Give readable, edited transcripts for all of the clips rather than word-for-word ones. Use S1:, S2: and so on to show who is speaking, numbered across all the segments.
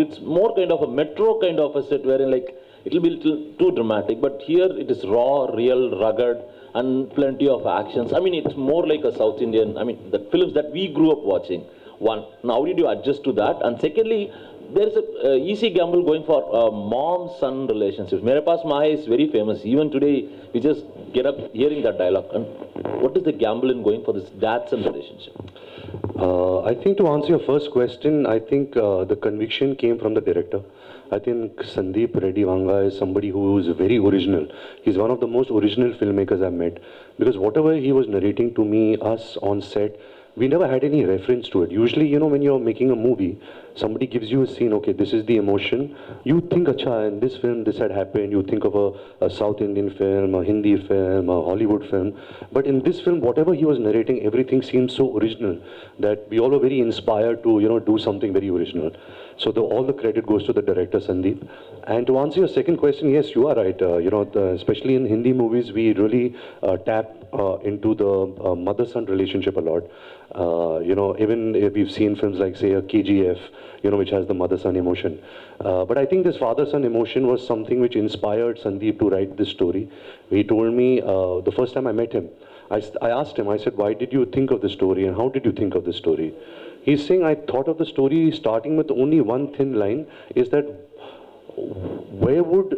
S1: it's more kind of a metro kind of a set wherein like it'll be little too dramatic, but here it is raw, real, rugged, and plenty of actions. I mean, it's more like a South Indian, I mean, the films that we grew up watching. One, now how did you adjust to that? And secondly, there's a easy gamble going for mom-son relationships. Mere Paas Maa Hai is very famous. Even today, we just get up hearing that dialogue. And what is the gamble in going for this dad-son relationship?
S2: I think to answer your first question, I think the conviction came from the director. I think Sandeep Reddy Vanga is somebody who is very original. He's one of the most original filmmakers I've met. Because whatever he was narrating to me, us on set, we never had any reference to it. Usually, you know, when you're making a movie, somebody gives you a scene, okay, this is the emotion. You think, acha, in this film, this had happened. You think of a South Indian film, a Hindi film, a Hollywood film. But in this film, whatever he was narrating, everything seemed so original that we all were very inspired to, you know, do something very original. So all the credit goes to the director, Sandeep. And to answer your second question, yes, you are right. You know, especially in Hindi movies, we really tap into the mother-son relationship a lot. You know, even if we've seen films like, say, a KGF, you know, which has the mother-son emotion. But I think this father-son emotion was something which inspired Sandeep to write this story. He told me the first time I met him, I asked him, I said, why did you think of the story and how did you think of the story? He's saying, I thought of the story starting with only one thin line, is that where would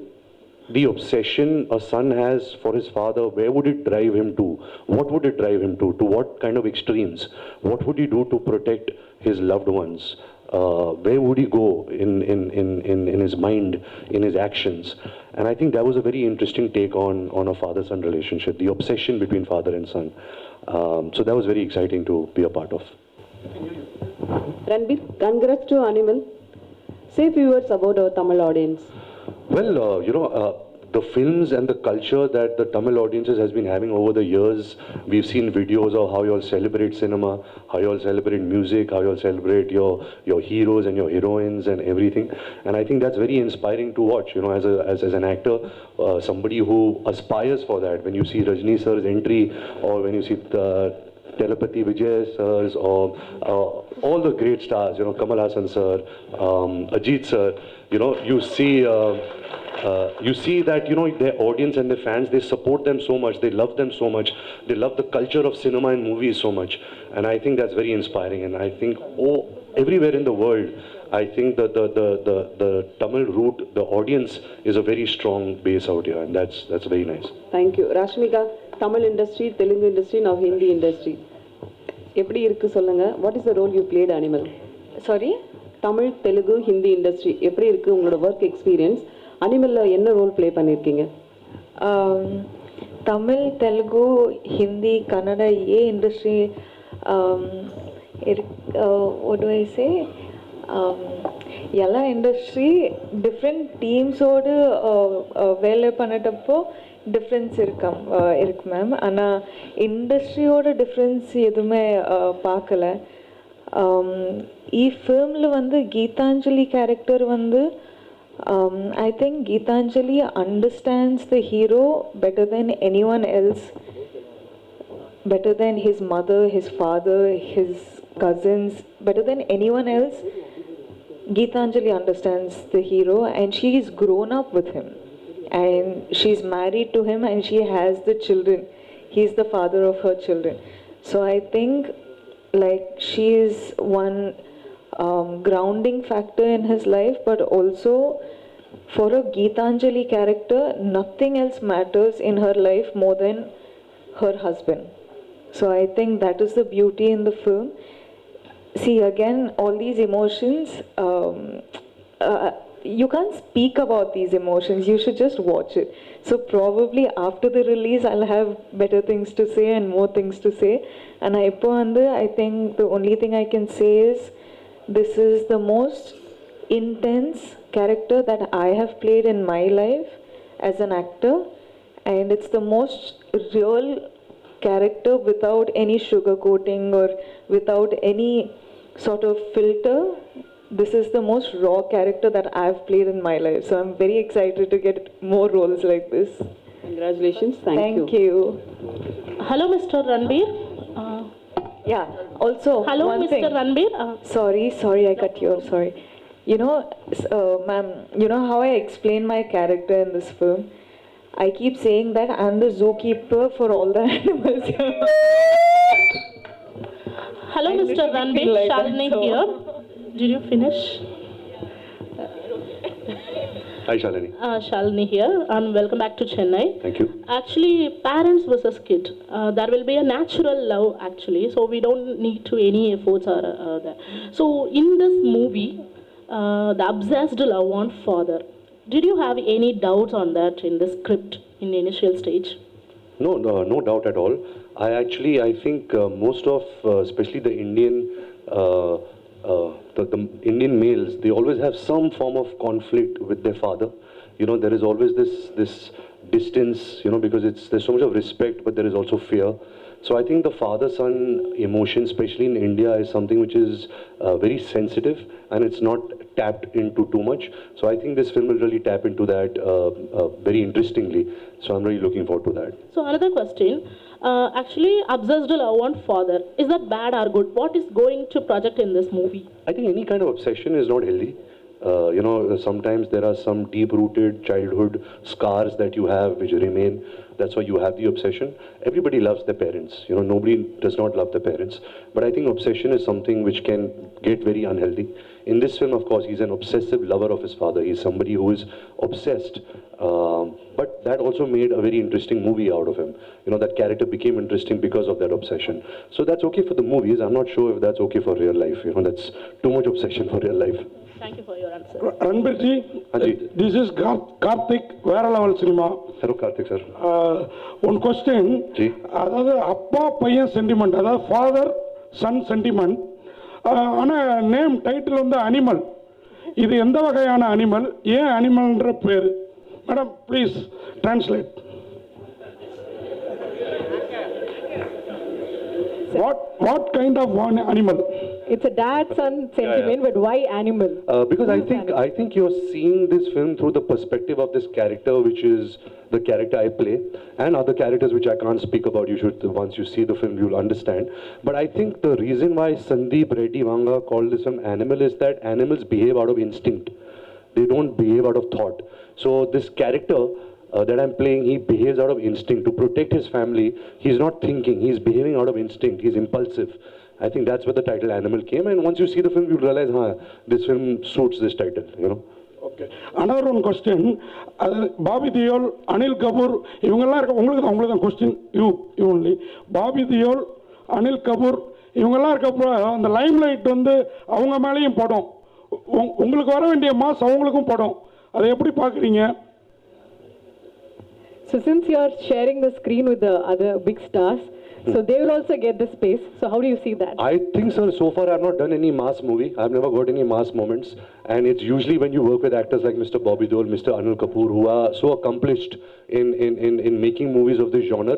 S2: the obsession a son has for his father, where would it drive him to? What would it drive him to? To what kind of extremes? What would he do to protect his loved ones? Where would he go in his mind, in his actions? And I think that was a very interesting take on a father-son relationship, the obsession between father and son. So that was very exciting to be a part of.
S3: Ranbir, congrats to Animal. Say a few words about our Tamil audience.
S2: Well, you know, the films and the culture that the Tamil audiences has been having over the years, we've seen videos of how you all celebrate cinema, how you all celebrate music, how you all celebrate your heroes and your heroines and everything. And I think that's very inspiring to watch, you know, as an actor, somebody who aspires for that. When you see Rajni sir's entry, or when you see Telepathy Vijay sirs, or all the great stars, you know, Kamal Hassan sir, Ajit sir, you know, you see that, you know, their audience and their fans, they support them so much, they love them so much, they love the culture of cinema and movies so much. And I think that's very inspiring. And I think everywhere in the world, I think that the Tamil root, the audience is a very strong base out here, and that's very nice.
S3: Thank you. Rashmika, Tamil industry, Telugu industry, now Hindi industry. எப்படி இருக்கு சொல்லுங்க? What is the role you played, Animal?
S4: Sorry?
S3: Tamil, Telugu, Hindi industry. எப்படி இருக்கு உங்களோட work experience? Animalல என்ன role play பண்ணிருக்கீங்க?
S4: Tamil, Telugu, Hindi, Kannada, ये industry, what do I say? எல்லா இண்டஸ்ட்ரி டிஃப்ரெண்ட் டீம்ஸோடு வேலை பண்ணிட்டப்போ டிஃப்ரென்ஸ் இருக்கு மேம். ஆனால் இண்டஸ்ட்ரியோட டிஃப்ரென்ஸ் எதுவுமே பார்க்கல. ஃபிலிமில் வந்து கீதாஞ்சலி கேரக்டர் வந்து I think Geetanjali understands the hero better than anyone else, better than his mother, his father, his cousins, better than anyone else. Geetanjali understands the hero, and she's grown up with him, and she's married to him, and she has the children. He's the father of her children. So I think like she is one grounding factor in his life, but also for a Geetanjali character, nothing else matters in her life more than her husband. So I think that is the beauty in the film. See, again, all these emotions, you can't speak about these emotions, you should just watch it. So probably after the release, I'll have better things to say and more things to say. And I think the only thing I can say is, this is the most intense character that I have played in my life as an actor, and it's the most real character without any sugarcoating or without any sort of filter. This is the most raw character that I've played in my life. So I'm very excited to get more roles like this.
S3: Congratulations. Thank
S4: you.
S5: Hello, Mr. Ranbir.
S4: Yeah, also
S5: Hello,
S4: one
S5: Mr.
S4: thing.
S5: Ranbir.
S4: Sorry, I cut you off, sorry. Ma'am, you know how I explain my character in this film? I keep saying that I'm the zookeeper for all the animals here.
S5: Hello,
S4: I
S5: Mr.
S4: literally
S5: Ranbir.
S4: feel like that,
S5: Shalini
S4: so-
S5: here. Did you finish?
S2: Hi, Shalini.
S5: Shalini here, and welcome back to Chennai.
S2: Thank you.
S5: Actually, parents versus kid. There will be a natural love actually, so we don't need to any efforts or that. So in this movie, the obsessed love on father. Did you have any doubts on that in the script in the initial stage?
S2: No doubt at all. I think most of, especially the Indian, the Indian males, they always have some form of conflict with their father. There is always this distance, because there's so much of respect, but there is also fear. So I think the father-son emotion, especially in India, is something which is very sensitive, and it's not tapped into too much. So I think this film will really tap into that very interestingly. So I'm really looking forward to that.
S5: So another question. Actually, obsessed love on father. Is that bad or good? What is going to project in this movie?
S2: I think any kind of obsession is not healthy. Sometimes there are some deep-rooted childhood scars that you have which remain. That's why you have the obsession. Everybody loves their parents. Nobody does not love their parents. But I think obsession is something which can get very unhealthy. In this film, of course, he's an obsessive lover of his father. He's somebody who is obsessed. But that also made a very interesting movie out of him. That character became interesting because of that obsession. So that's okay for the movies. I'm not sure if that's okay for real life. That's too much obsession for real life.
S5: Thank you for your answer.
S6: Ranbirji,
S2: Haji.
S6: this is Karthik, Vera Level Cinema.
S2: Hello, Karthik sir.
S6: One question.
S2: Ji.
S6: அதாவது அப்பா பையன் sentiment, அதாவது father son sentiment. ஆனால் name title வந்து animal. இது எந்த வகையான animal, ஏன் அனிமல்ன்ற பேர்? Madam please translate. What kind of one animal?
S3: It's a dad-son sentiment, but why animal?
S2: Because I think you're seeing this film through the perspective of this character, which is the character I play, and other characters which I can't speak about. Once you see the film, you'll understand. But I think the reason why Sandeep Reddy Vanga called this film Animal is that animals behave out of instinct. They don't behave out of thought. So this character that I'm playing, he behaves out of instinct. To protect his family, he's not thinking, he's behaving out of instinct, he's impulsive. I think that's where the title Animal came, and once you see the film, you'll realize, this film suits this title,
S6: okay. Another one question, அது Bobby Deol, Anil Kapoor இவங்கெல்லாம் இருக்க, உங்களுக்கு தான் question, you only. Bobby Deol, Anil Kapoor இவங்கெல்லாம் இருக்கப்போ அந்த Lime light வந்து அவங்க மேலேயும் படம், உங்களுக்கு வர வேண்டிய மாஸ் அவங்களுக்கும் படம், அதை எப்படி பார்க்குறீங்க?
S3: So since you're sharing the screen with the other big stars, so they will also get the space. So how do you see that?
S2: I think, sir, so far I've not done any mass movie. I've never got any mass moments. And it's usually when you work with actors like Mr. Bobby Deol, Mr. Anil Kapoor, who are so accomplished in making movies of this genre,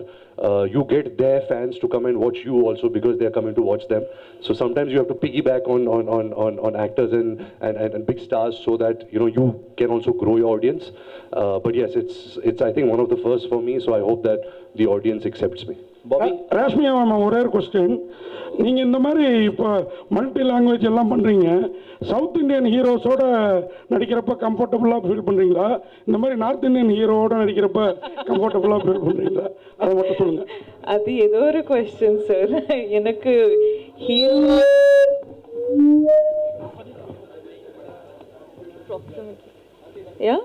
S2: you get their fans to come and watch you also because they're coming to watch them. So sometimes you have to piggyback on actors and big stars so that, you can also grow your audience. But yes, it's I think one of the first for me, so I hope that the audience accepts me.
S1: Bobby?
S6: Reshmiya ma'am, ஒரே ஒரு question. நீங்கள் இந்த மாதிரி இப்போ multi language எல்லாம் பண்ணுறீங்க, south Indian ஹீரோஸோட நடிக்கிறப்ப கம்ஃபர்டபுளாக feel பண்ணுறீங்களா, இந்த மாதிரி நார்த் இந்தியன் ஹீரோவோட நடிக்கிறப்ப கம்ஃபர்டபுளாக ஃபீல் பண்ணுறீங்களா, அதை மட்டும் சொல்லுங்கள்.
S4: அது ஏதோ ஒரு கொஸ்டின் சார். எனக்கு ஹீரோ யா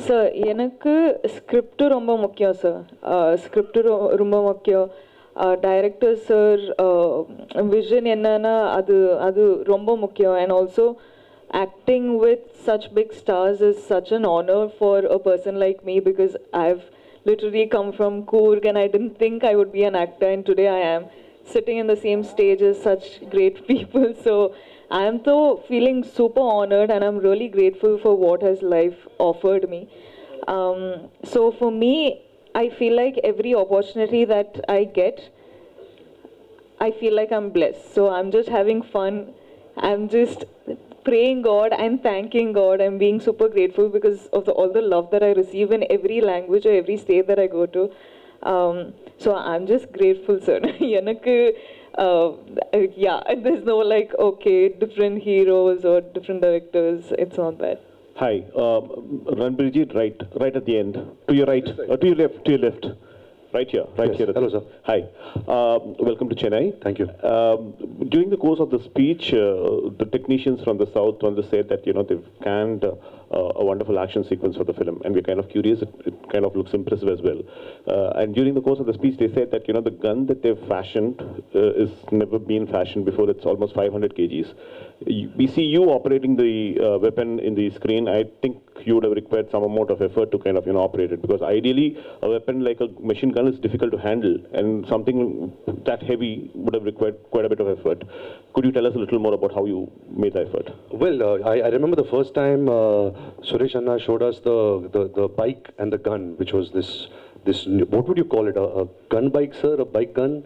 S4: சார், எனக்கு ஸ்கிரிப்டு ரொம்ப முக்கியம் சார். ஸ்கிரிப்டு ரொம்ப முக்கியம். டைரக்டர் சார் விஷன் என்னன்னா அது அது ரொம்ப முக்கியம். And also acting with such big stars is such an honor for a person like me, because I've literally come from Coorg and I didn't think I would be an actor, and today I am sitting in the same stage as such great people. So I am so feeling super honored, and I'm really grateful for what has life offered me. So for me, I feel like every opportunity that I get, I feel like I'm blessed. So I'm just having fun. I'm just praying God and thanking God. I'm being super grateful because of all the love that I receive in every language or every state that I go to. So I'm just grateful, sir. எனக்கு Yeah, and there's no like, okay, different heroes or different directors. It's not that.
S7: Hi, Ranbirji, right at the end. To your right, to your left. Right here, right
S2: Yes.
S7: here.
S2: Hello, sir.
S7: Hi, welcome to Chennai.
S2: Thank you.
S7: During the course of the speech, the technicians from the south said that they've canned a wonderful action sequence for the film, and we're kind of curious. It kind of looks impressive as well. And during the course of the speech, they said that the gun that they've fashioned is never been fashioned before. It's almost 500 kgs. We see you operating the weapon in the screen. I think you would have required some amount of effort to kind of operate it, because ideally a weapon like a machine gun is difficult to handle, and something that heavy would have required quite a bit of effort. Could you tell us a little more about how you made the effort?
S2: Well, I remember the first time Suresh Anna showed us the bike and the gun, which was this what would you call it? A gun bike, sir? A bike gun?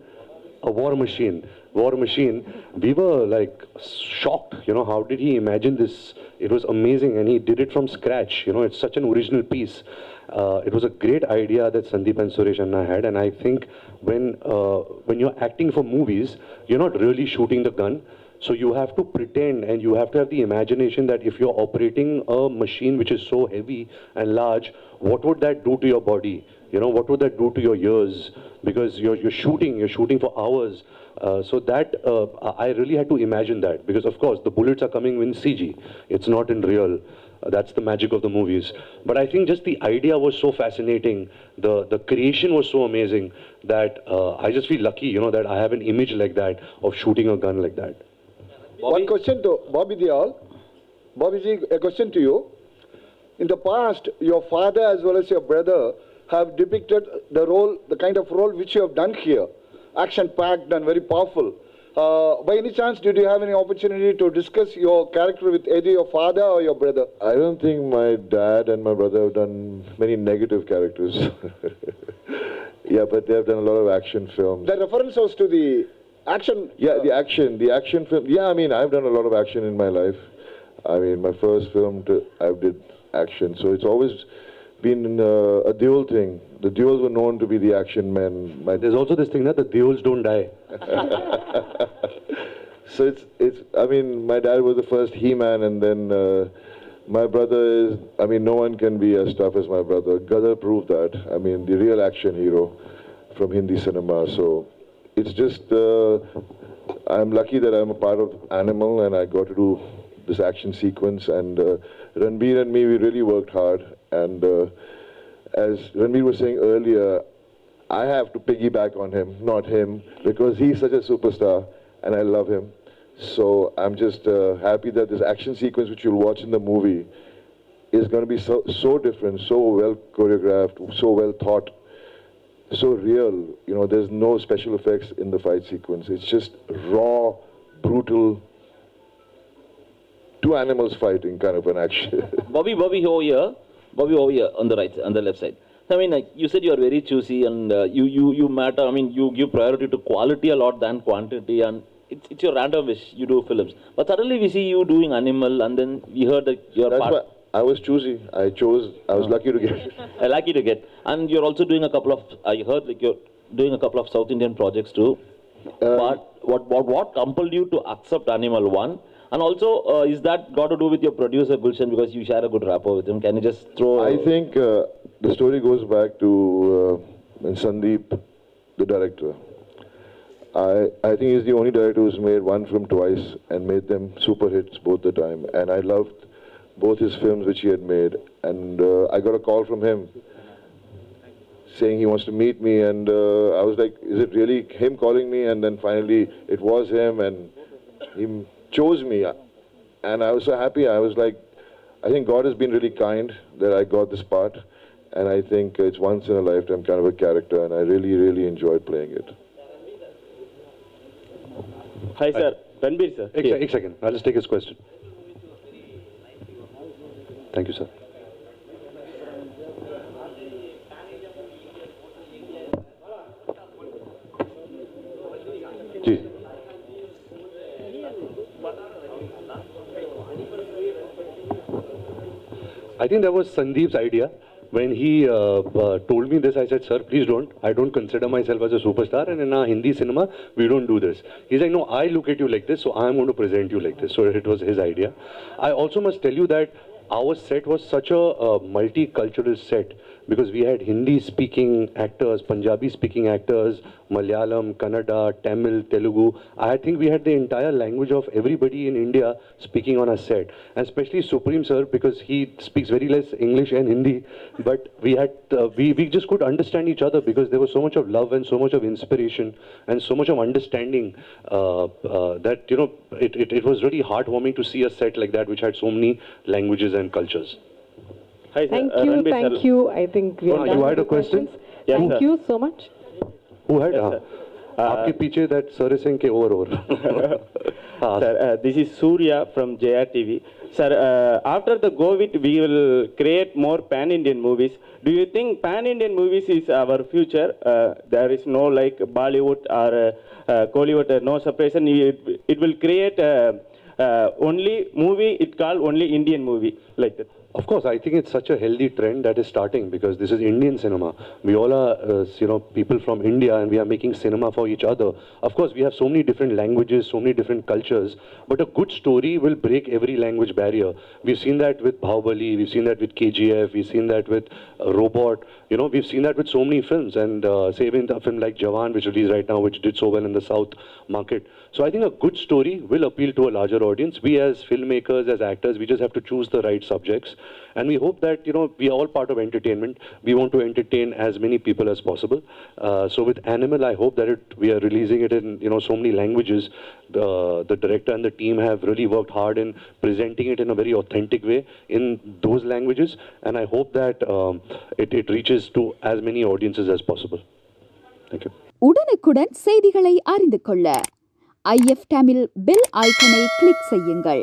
S2: A war machine. We were like shocked. How did he imagine this? It was amazing, and he did it from scratch. It's such an original piece. It was a great idea that Sandeep and Suresh Anna had, and I think when you're acting for movies, you're not really shooting the gun. So you have to pretend, and you have to have the imagination that if you're operating a machine which is so heavy and large, what would that do to your body? What would that do to your ears? Because you're shooting for hours. So that I really had to imagine that, because of course the bullets are coming in CG. It's not in real. That's the magic of the movies. But I think just the idea was so fascinating. The creation was so amazing that I just feel lucky, that I have an image like that of shooting a gun like that.
S8: One question to Bobby Deol. Bobby ji, a question to you. In the past, your father as well as your brother have depicted the kind of role which you have done here. Action-packed and very powerful. By any chance, did you have any opportunity to discuss your character with either your father or your brother?
S9: I don't think my dad and my brother have done many negative characters. Yeah, but they have done a lot of action films.
S8: The reference was to the action.
S9: Yeah, the action film. Yeah, I mean, I've done a lot of action in my life. I mean, my first film, I did action. So it's always been a dual thing. The duels were known to be the action men.
S2: There's also this thing that the duels don't die.
S9: So it's. I mean, my dad was the first He-Man, and then my brother is. I mean, no one can be as tough as my brother. Gadar proved that. I mean, the real action hero from Hindi cinema. So it's just. I'm lucky that I'm a part of Animal, and I got to do this action sequence. And Ranbir and me, we really worked hard. And as Ranbir was saying earlier, I have to piggyback on him, not him, because he's such a superstar, and I love him. So I'm just happy that this action sequence, which you'll watch in the movie, is going to be so different, so well choreographed, so well thought, so real. There's no special effects in the fight sequence. It's just raw, brutal, two animals fighting kind of an action.
S1: Bobby over here on the right, on the left side. I mean, like, you said you are very choosy, and you matter. I mean, you give priority to quality a lot than quantity, and it's your random wish. You do films, but suddenly we see you doing Animal, and then we heard that you're
S9: That's
S1: part.
S9: why I was choosy. I was lucky to get it.
S1: Lucky to get, and you're also doing a couple of. I heard like you're doing a couple of South Indian projects too. But what compelled you to accept Animal 1? And also, is that got to do with your producer Gulshan, because you share a good rapport with him? Can you just throw?
S9: I think the story goes back to Sandeep, the director. I think he's the only director who's made one film twice and made them super hits both the time. And I loved both his films which he had made. And I got a call from him saying he wants to meet me. And I was like, is it really him calling me? And then finally it was him, and he chose me. And I was so happy. I was like, I think God has been really kind that I got this part. And I think it's once in a lifetime kind of a character. And I really, really enjoyed playing it.
S7: Hi, sir. Ranbir, sir.
S2: One second. I'll just take his question. Thank you, sir. Ji. I think that was Sandeep's idea. when he told me this, I said, sir, please don't. I don't consider myself as a superstar, and in our Hindi cinema, we don't do this. He's like, no, I look at you like this, so I'm going to present you like this. So it was his idea. I also must tell you that our set was such a multicultural set, because we had Hindi speaking actors, Punjabi speaking actors, Malayalam, Kannada, Tamil, Telugu. I think we had the entire language of everybody in India speaking on our set, and especially Supreme sir, because he speaks very less English and Hindi, but we had we just could understand each other, because there was so much of love and so much of inspiration and so much of understanding that, you know, it was really heartwarming to see a set like that which had so many languages and cultures.
S10: Hi, sir.
S3: Thank you,
S10: Ranbir
S3: thank
S10: sir.
S3: you. I think we are done
S2: You
S3: with
S2: had
S3: the
S2: a question?
S3: questions.
S10: Yes,
S3: Thank
S10: sir.
S3: you so much.
S2: Who had?
S10: Yes, sir.
S2: आपके पीछे that sir is saying के over.
S10: Sir, this is Surya from JR TV. Sir, after the COVID, we will create more pan-Indian movies. Do you think pan-Indian movies is our future? There is no like Bollywood or Kollywood, no separation. It will create only movie. It called only Indian movie like that.
S2: Of course, I think it's such a healthy trend that is starting, because this is Indian cinema. We all are, you know, people from India, and we are making cinema for each other. Of course, we have so many different languages, so many different cultures, but a good story will break every language barrier. We've seen that with Bahubali, we've seen that with KGF, we've seen that with Robot. You know, we've seen that with so many films, and say even a film like Jawan, which released right now, which did so well in the South market. So I think a good story will appeal to a larger audience. We as filmmakers, as actors, we just have to choose the right subjects. And we hope that, you know, we are all part of entertainment. We want to entertain as many people as possible. So with Animal, I hope that we are releasing it in, you know, so many languages. The director and the team have really worked hard in presenting it in a very authentic way in those languages. And I hope that it reaches to as many audiences as possible. Thank you.
S11: உடனுக்குடன் செய்திகளை அறிந்து கொள்ள IF Tamil bell ஐக்கனை click செய்யுங்கள்.